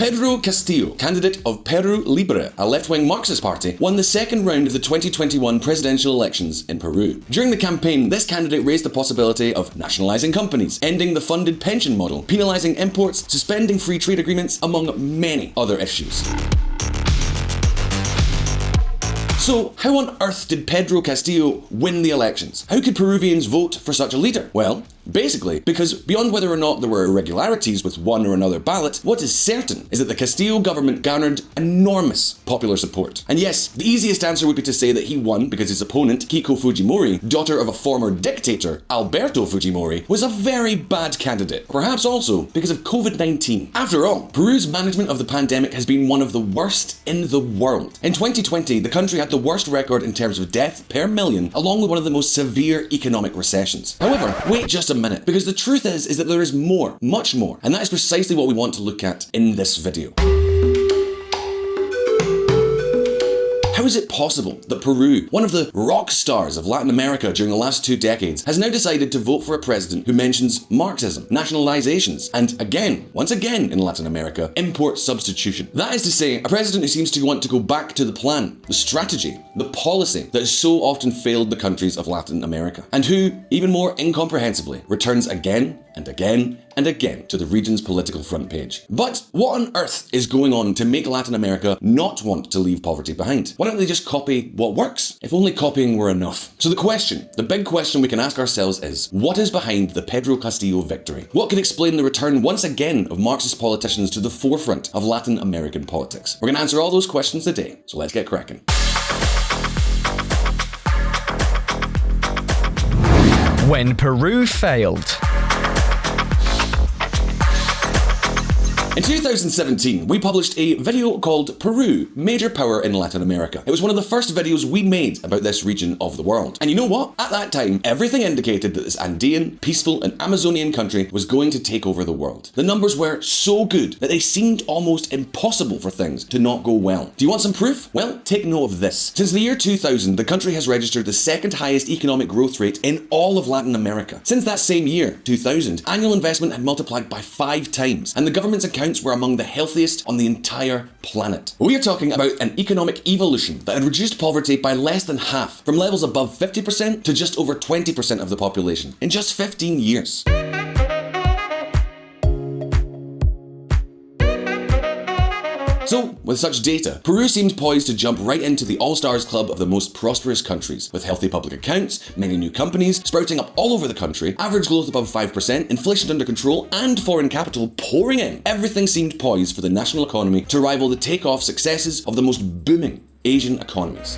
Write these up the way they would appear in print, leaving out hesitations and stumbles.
Pedro Castillo, candidate of Peru Libre, a left-wing Marxist party, won the second round of the 2021 presidential elections in Peru. During the campaign, this candidate raised the possibility of nationalizing companies, ending the funded pension model, penalizing imports, suspending free trade agreements, among many other issues. So, how on earth did Pedro Castillo win the elections? How could Peruvians vote for such a leader? Well, basically, because beyond whether or not there were irregularities with one or another ballot, what is certain is that the Castillo government garnered enormous popular support. And yes, the easiest answer would be to say that he won because his opponent, Keiko Fujimori, daughter of a former dictator, Alberto Fujimori, was a very bad candidate. Perhaps also because of COVID-19. After all, Peru's management of the pandemic has been one of the worst in the world. In 2020, the country had the worst record in terms of death per million, along with one of the most severe economic recessions. However, wait just a minute, because the truth is that there is more, much more, and that is precisely what we want to look at in this video. How is it possible that Peru, one of the rock stars of Latin America during the last 2 decades, has now decided to vote for a president who mentions Marxism, nationalizations, and once again in Latin America, import substitution? That is to say, a president who seems to want to go back to the plan, the strategy, the policy that has so often failed the countries of Latin America, and who, even more incomprehensibly, returns again and again and again to the region's political front page. But what on earth is going on to make Latin America not want to leave poverty behind? Why don't they just copy what works? If only copying were enough. So the big question we can ask ourselves is, what is behind the Pedro Castillo victory? What could explain the return once again of Marxist politicians to the forefront of Latin American politics? We're going to answer all those questions today, so let's get cracking. When Peru failed. In 2017, we published a video called Peru, Major Power in Latin America. It was one of the first videos we made about this region of the world. And you know what? At that time, everything indicated that this Andean, peaceful and Amazonian country was going to take over the world. The numbers were so good that they seemed almost impossible for things to not go well. Do you want some proof? Well, take note of this. Since the year 2000, the country has registered the second highest economic growth rate in all of Latin America. Since that same year, 2000, annual investment had multiplied by 5 times, and the government's accounts were among the healthiest on the entire planet. We are talking about an economic evolution that had reduced poverty by less than half, from levels above 50% to just over 20% of the population in just 15 years. So, with such data, Peru seemed poised to jump right into the all-stars club of the most prosperous countries, with healthy public accounts, many new companies sprouting up all over the country, average growth above 5%, inflation under control, and foreign capital pouring in. Everything seemed poised for the national economy to rival the take-off successes of the most booming Asian economies.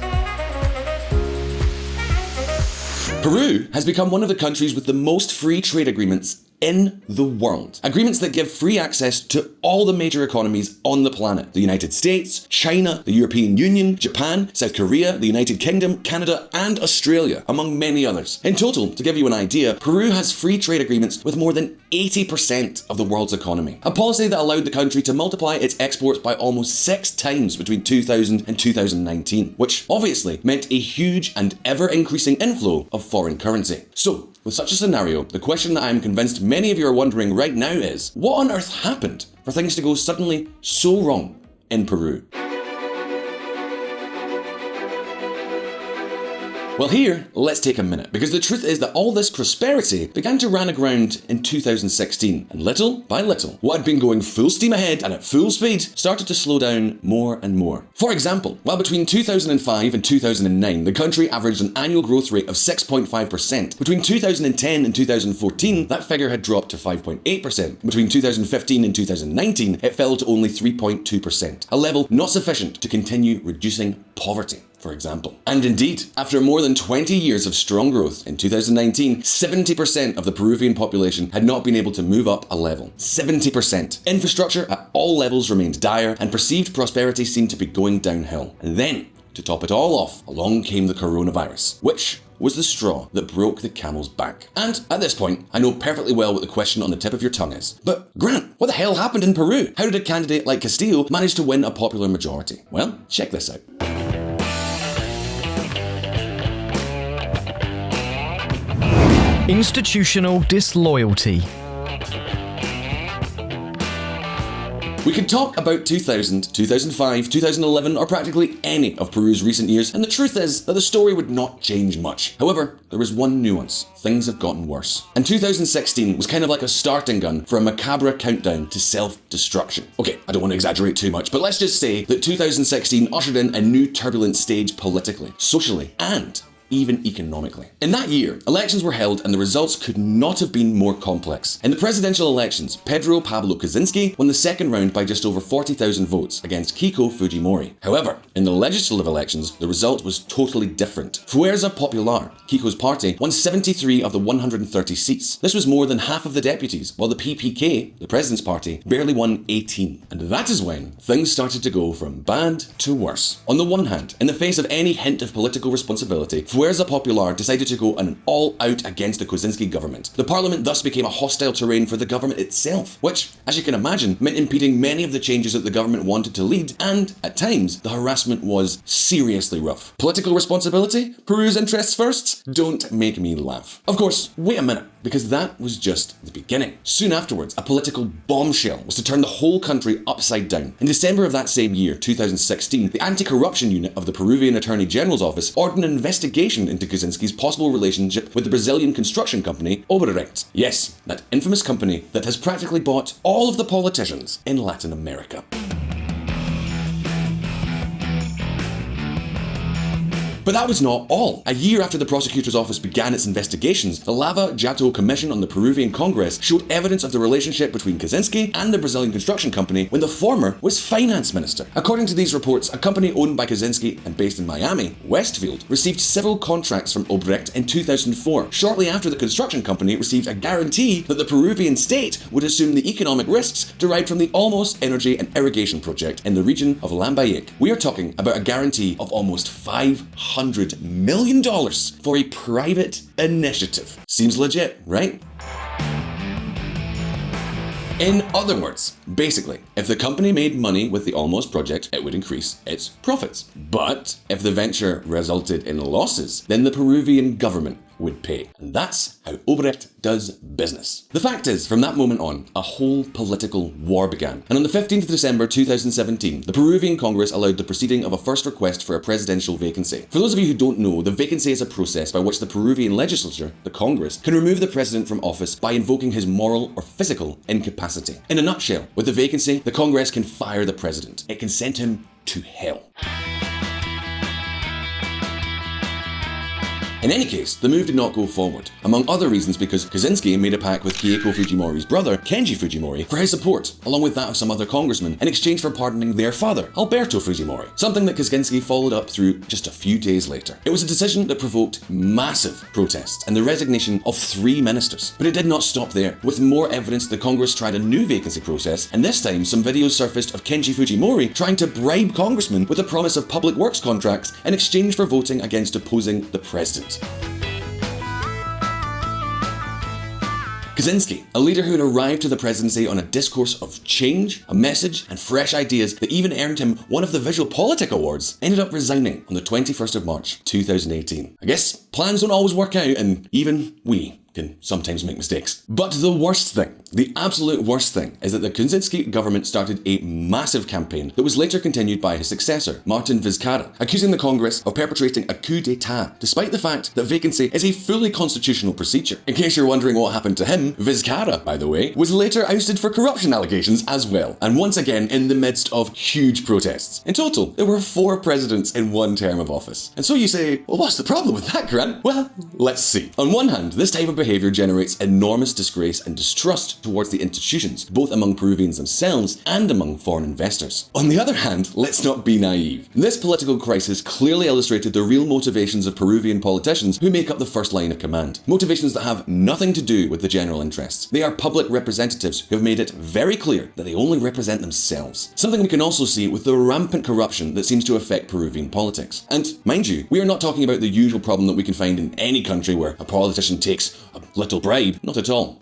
Peru has become one of the countries with the most free trade agreements in the world. Agreements that give free access to all the major economies on the planet. The United States, China, the European Union, Japan, South Korea, the United Kingdom, Canada, and Australia, among many others. In total, to give you an idea, Peru has free trade agreements with more than 80% of the world's economy. A policy that allowed the country to multiply its exports by almost 6 times between 2000 and 2019, which obviously meant a huge and ever-increasing inflow of foreign currency. So, with such a scenario, the question that I am convinced many of you are wondering right now is, what on earth happened for things to go suddenly so wrong in Peru? Well, here, let's take a minute, because the truth is that all this prosperity began to run aground in 2016, and little by little, what had been going full steam ahead and at full speed started to slow down more and more. For example, while between 2005 and 2009, the country averaged an annual growth rate of 6.5%, between 2010 and 2014, that figure had dropped to 5.8%. Between 2015 and 2019, it fell to only 3.2%, a level not sufficient to continue reducing poverty, for example. And indeed, after more than 20 years of strong growth, in 2019, 70% of the Peruvian population had not been able to move up a level. 70%. Infrastructure at all levels remained dire, and perceived prosperity seemed to be going downhill. And then, to top it all off, along came the coronavirus, which was the straw that broke the camel's back. And at this point, I know perfectly well what the question on the tip of your tongue is. But Grant, what the hell happened in Peru? How did a candidate like Castillo manage to win a popular majority? Well, check this out. Institutional disloyalty. We could talk about 2000, 2005, 2011, or practically any of Peru's recent years, and the truth is that the story would not change much. However, there is one nuance. Things have gotten worse. And 2016 was kind of like a starting gun for a macabre countdown to self-destruction. Okay, I don't want to exaggerate too much, but let's just say that 2016 ushered in a new turbulent stage politically, socially, and even economically. In that year, elections were held and the results could not have been more complex. In the presidential elections, Pedro Pablo Kaczynski won the second round by just over 40,000 votes against Keiko Fujimori. However, in the legislative elections, the result was totally different. Fuerza Popular, Keiko's party, won 73 of the 130 seats. This was more than half of the deputies, while the PPK, the president's party, barely won 18. And that is when things started to go from bad to worse. On the one hand, in the face of any hint of political responsibility, Fuerza Popular decided to go an all-out against the Kaczynski government. The parliament thus became a hostile terrain for the government itself, which, as you can imagine, meant impeding many of the changes that the government wanted to lead, and, at times, the harassment was seriously rough. Political responsibility? Peru's interests first? Don't make me laugh. Of course, wait a minute, because that was just the beginning. Soon afterwards, a political bombshell was to turn the whole country upside down. In December of that same year, 2016, the anti-corruption unit of the Peruvian Attorney General's office ordered an investigation into Kaczynski's possible relationship with the Brazilian construction company Odebrecht. Yes, that infamous company that has practically bought all of the politicians in Latin America. But that was not all. A year after the prosecutor's office began its investigations, the Lava Jato Commission on the Peruvian Congress showed evidence of the relationship between Kaczynski and the Brazilian construction company when the former was finance minister. According to these reports, a company owned by Kaczynski and based in Miami, Westfield, received several contracts from Odebrecht in 2004, shortly after the construction company received a guarantee that the Peruvian state would assume the economic risks derived from the Almost Energy and Irrigation project in the region of Lambayeque. We are talking about a guarantee of almost $500 million for a private initiative. Seems legit, right? In other words, basically, if the company made money with the Almost project, it would increase its profits. But if the venture resulted in losses, then the Peruvian government would pay. And that's how Odebrecht does business. The fact is, from that moment on, a whole political war began. And on the 15th of December 2017, the Peruvian Congress allowed the proceeding of a first request for a presidential vacancy. For those of you who don't know, the vacancy is a process by which the Peruvian legislature, the Congress, can remove the president from office by invoking his moral or physical incapacity. In a nutshell, with the vacancy, the Congress can fire the president. It can send him to hell. In any case, the move did not go forward, among other reasons because Kaczynski made a pact with Keiko Fujimori's brother, Kenji Fujimori, for his support, along with that of some other congressmen, in exchange for pardoning their father, Alberto Fujimori, something that Kaczynski followed up through just a few days later. It was a decision that provoked massive protests and the resignation of 3 ministers. But it did not stop there. With more evidence, the Congress tried a new vacancy process, and this time some videos surfaced of Kenji Fujimori trying to bribe congressmen with the promise of public works contracts in exchange for voting against opposing the president. Kaczynski, a leader who had arrived to the presidency on a discourse of change, a message, and fresh ideas that even earned him one of the VisualPolitik awards, ended up resigning on the 21st of March 2018. I guess plans don't always work out, and even we can sometimes make mistakes. But the worst thing, the absolute worst thing, is that the Kaczynski government started a massive campaign that was later continued by his successor, Martin Vizcarra, accusing the Congress of perpetrating a coup d'etat, despite the fact that vacancy is a fully constitutional procedure. In case you're wondering what happened to him, Vizcarra, by the way, was later ousted for corruption allegations as well, and once again in the midst of huge protests. In total, there were 4 presidents in one term of office. And so you say, well, what's the problem with that, Grant? Well, let's see. On one hand, this type of behaviour generates enormous disgrace and distrust towards the institutions, both among Peruvians themselves and among foreign investors. On the other hand, let's not be naive. This political crisis clearly illustrated the real motivations of Peruvian politicians who make up the first line of command. Motivations that have nothing to do with the general interests. They are public representatives who have made it very clear that they only represent themselves. Something we can also see with the rampant corruption that seems to affect Peruvian politics. And mind you, we are not talking about the usual problem that we can find in any country where a politician takes a little bribe. Not at all.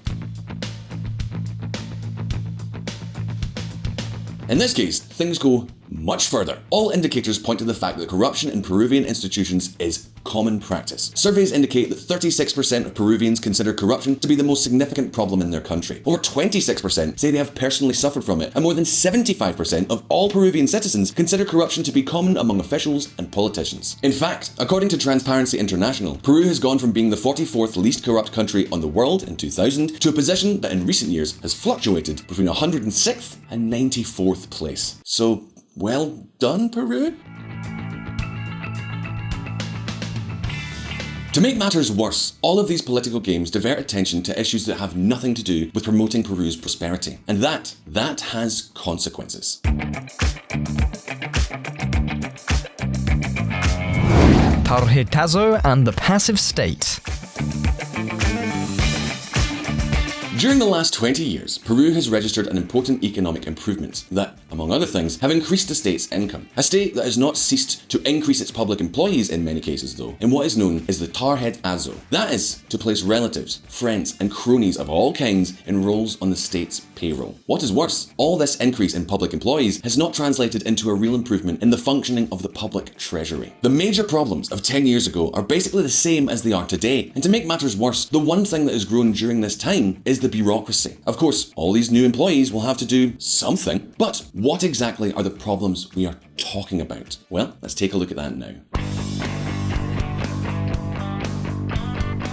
In this case, things go much further. All indicators point to the fact that corruption in Peruvian institutions is common practice. Surveys indicate that 36% of Peruvians consider corruption to be the most significant problem in their country. Over 26% say they have personally suffered from it, and more than 75% of all Peruvian citizens consider corruption to be common among officials and politicians. In fact, according to Transparency International, Peru has gone from being the 44th least corrupt country on the world in 2000 to a position that in recent years has fluctuated between 106th and 94th place. So, well done, Peru? To make matters worse, all of these political games divert attention to issues that have nothing to do with promoting Peru's prosperity. And that has consequences. Tarjetazo and the passive state. During the last 20 years, Peru has registered an important economic improvement that, among other things, have increased the state's income. A state that has not ceased to increase its public employees in many cases though, in what is known as the tarjetazo. That is, to place relatives, friends and cronies of all kinds in roles on the state's payroll. What is worse, all this increase in public employees has not translated into a real improvement in the functioning of the public treasury. The major problems of 10 years ago are basically the same as they are today, and to make matters worse, the one thing that has grown during this time is the bureaucracy. Of course, all these new employees will have to do something, but what exactly are the problems we are talking about? Well, let's take a look at that now.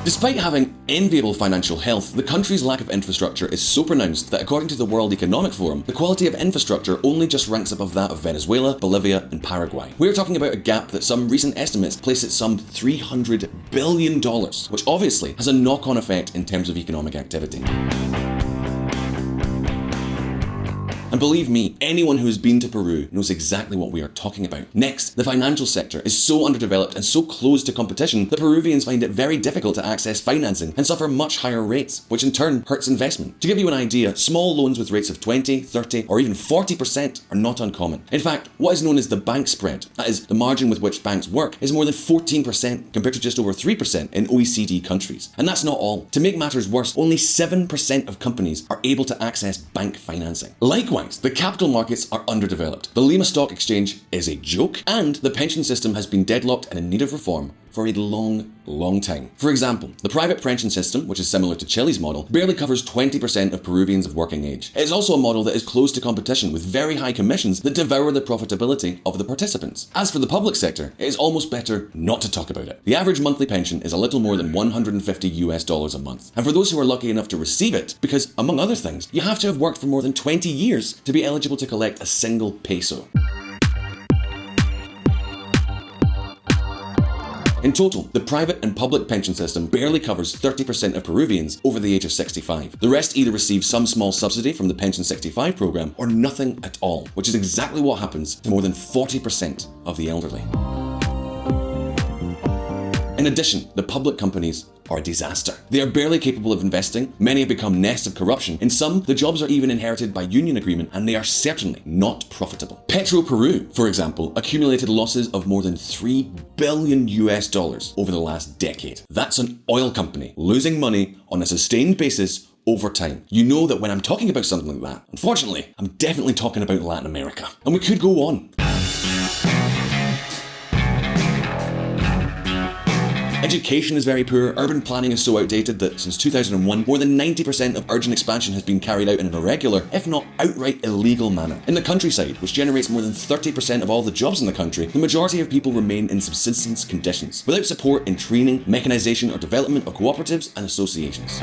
Despite having enviable financial health, the country's lack of infrastructure is so pronounced that according to the World Economic Forum, the quality of infrastructure only just ranks above that of Venezuela, Bolivia and Paraguay. We're talking about a gap that some recent estimates place at some $300 billion, which obviously has a knock-on effect in terms of economic activity. And believe me, anyone who has been to Peru knows exactly what we are talking about. Next, the financial sector is so underdeveloped and so closed to competition that Peruvians find it very difficult to access financing and suffer much higher rates, which in turn hurts investment. To give you an idea, small loans with rates of 20, 30 or even 40% are not uncommon. In fact, what is known as the bank spread, that is, the margin with which banks work, is more than 14% compared to just over 3% in OECD countries. And that's not all. To make matters worse, only 7% of companies are able to access bank financing. Likewise, the capital markets are underdeveloped, the Lima Stock Exchange is a joke, and the pension system has been deadlocked and in need of reform for a long time. For example, the private pension system, which is similar to Chile's model, barely covers 20% of Peruvians of working age. It is also a model that is closed to competition with very high commissions that devour the profitability of the participants. As for the public sector, it is almost better not to talk about it. The average monthly pension is a little more than $150 a month. And for those who are lucky enough to receive it, because among other things, you have to have worked for more than 20 years to be eligible to collect a single peso. In total, the private and public pension system barely covers 30% of Peruvians over the age of 65. The rest either receive some small subsidy from the Pension 65 program or nothing at all, which is exactly what happens to more than 40% of the elderly. In addition, the public companies are a disaster. They are barely capable of investing, many have become nests of corruption, in some, the jobs are even inherited by union agreement, and they are certainly not profitable. Peru, for example, accumulated losses of more than $3 billion over the last decade. That's an oil company losing money on a sustained basis over time. You know that when I'm talking about something like that, unfortunately, I'm definitely talking about Latin America. And we could go on. Education is very poor, urban planning is so outdated that since 2001, more than 90% of urban expansion has been carried out in an irregular, if not outright illegal manner. In the countryside, which generates more than 30% of all the jobs in the country, the majority of people remain in subsistence conditions, without support in training, mechanization or development of cooperatives and associations.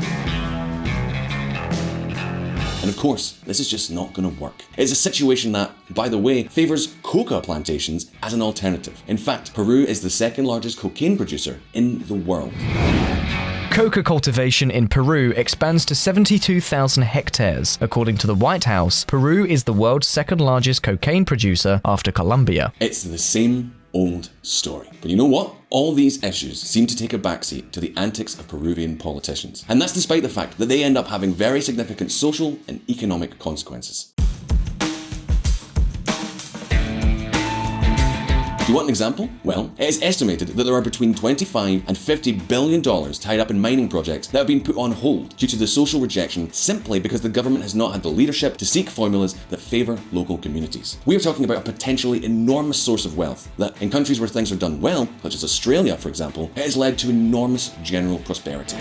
And of course, this is just not going to work. It's a situation that, by the way, favours coca plantations as an alternative. In fact, Peru is the second largest cocaine producer in the world. Coca cultivation in Peru expands to 72,000 hectares. According to the White House, Peru is the world's second largest cocaine producer after Colombia. It's the same old story. But you know what? All these issues seem to take a backseat to the antics of Peruvian politicians. And that's despite the fact that they end up having very significant social and economic consequences. Do you want an example? Well, it is estimated that there are between $25 and $50 billion tied up in mining projects that have been put on hold due to the social rejection simply because the government has not had the leadership to seek formulas that favour local communities. We are talking about a potentially enormous source of wealth that, in countries where things are done well, such as Australia for example, it has led to enormous general prosperity.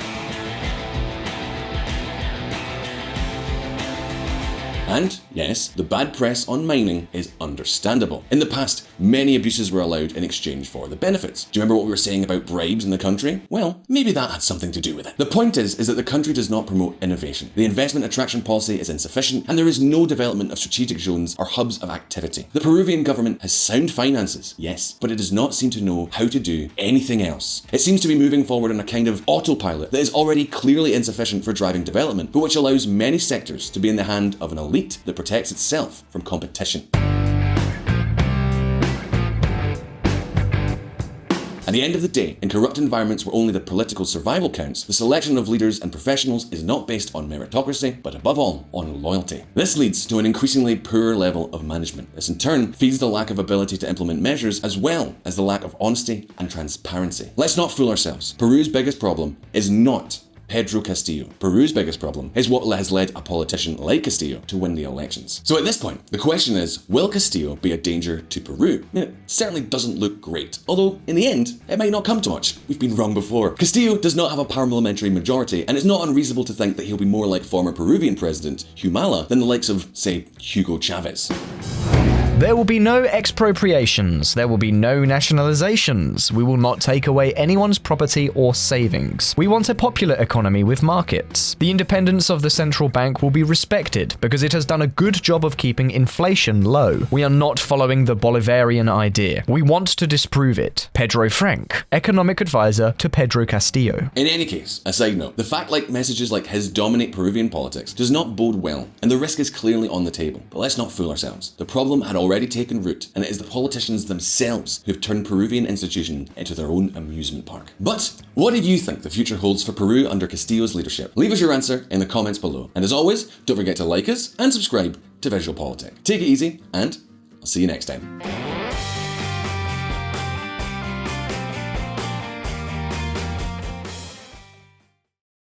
And, yes, the bad press on mining is understandable. In the past, many abuses were allowed in exchange for the benefits. Do you remember what we were saying about bribes in the country? Well, maybe that had something to do with it. The point is that the country does not promote innovation. The investment attraction policy is insufficient, and there is no development of strategic zones or hubs of activity. The Peruvian government has sound finances, yes, but it does not seem to know how to do anything else. It seems to be moving forward on a kind of autopilot that is already clearly insufficient for driving development, but which allows many sectors to be in the hand of an elite that protects itself from competition. At the end of the day, in corrupt environments where only the political survival counts, the selection of leaders and professionals is not based on meritocracy, but above all, on loyalty. This leads to an increasingly poor level of management. This in turn feeds the lack of ability to implement measures as well as the lack of honesty and transparency. Let's not fool ourselves. Peru's biggest problem is not Pedro Castillo. Peru's biggest problem is what has led a politician like Castillo to win the elections. So at this point, the question is, will Castillo be a danger to Peru? I mean, it certainly doesn't look great, although in the end, it might not come to much. We've been wrong before. Castillo does not have a parliamentary majority, and it's not unreasonable to think that he'll be more like former Peruvian president Humala than the likes of, say, Hugo Chavez. There will be no expropriations, there will be no nationalizations, we will not take away anyone's property or savings. We want a popular economy with markets. The independence of the central bank will be respected because it has done a good job of keeping inflation low. We are not following the Bolivarian idea. We want to disprove it. Pedro Frank, economic advisor to Pedro Castillo. In any case, a side note, the fact messages like his dominate Peruvian politics does not bode well, and the risk is clearly on the table. But let's not fool ourselves. The problem had already taken root, and it is the politicians themselves who have turned Peruvian institutions into their own amusement park. But what do you think the future holds for Peru under Castillo's leadership? Leave us your answer in the comments below. And as always, don't forget to like us and subscribe to VisualPolitik. Take it easy, and I'll see you next time.